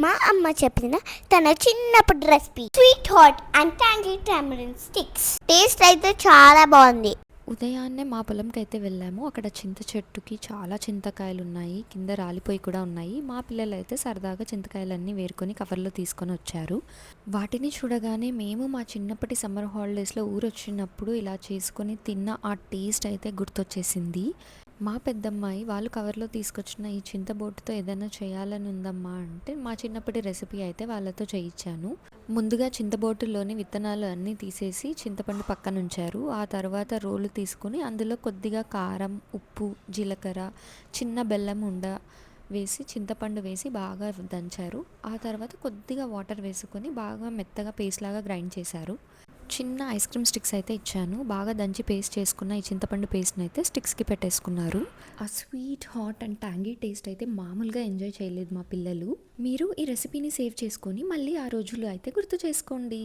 మా అమ్మ చెప్పిన తన చిన్నప్పటి recipe sweet hot and tangy tamarind sticks. Taste అయితే చాలా బాగుంది. ఉదయాన్నే మా పొలంకి అయితే వెళ్ళాము. అక్కడ చింత చెట్టుకి చాలా చింతకాయలు ఉన్నాయి, కింద రాలిపోయి కూడా ఉన్నాయి. మా పిల్లలు అయితే సరదాగా చింతకాయలన్నీ వేరుకొని కవర్లో తీసుకొని వచ్చారు. వాటిని చూడగానే మేము మా చిన్నప్పటి సమ్మర్ హాలిడేస్లో ఊరొచ్చినప్పుడు ఇలా చేసుకొని తిన్న ఆ టేస్ట్ అయితే గుర్తొచ్చేసింది. మా పెద్దమ్మాయి వాళ్ళు కవర్లో తీసుకొచ్చిన ఈ చింతబోటుతో ఏదైనా చేయాలని ఉందమ్మా అంటే మా చిన్నప్పటి రెసిపీ అయితే వాళ్ళతో చేయించాను. ముందుగా చింతబోటులోని విత్తనాలు అన్నీ తీసేసి చింతపండు పక్కన ఉంచారు. ఆ తర్వాత రోలు తీసుకుని అందులో కొద్దిగా కారం, ఉప్పు, జీలకర్ర, చిన్న బెల్లం ఉండ వేసి చింతపండు వేసి బాగా దంచారు. ఆ తర్వాత కొద్దిగా వాటర్ వేసుకొని బాగా మెత్తగా పేస్ట్ లాగా గ్రైండ్ చేశారు. చిన్న ఐస్ క్రీమ్ స్టిక్స్ అయితే ఇచ్చాను. బాగా దంచి పేస్ట్ చేసుకున్న ఈ చింతపండు పేస్ట్ని అయితే స్టిక్స్కి పెట్టేసుకున్నారు. ఆ sweet hot and tangy taste అయితే మామూలుగా ఎంజాయ్ చేయలేదు మా పిల్లలు. మీరు ఈ రెసిపీని సేవ్ చేసుకొని మళ్ళీ ఆ రోజులు అయితే గుర్తు చేసుకోండి.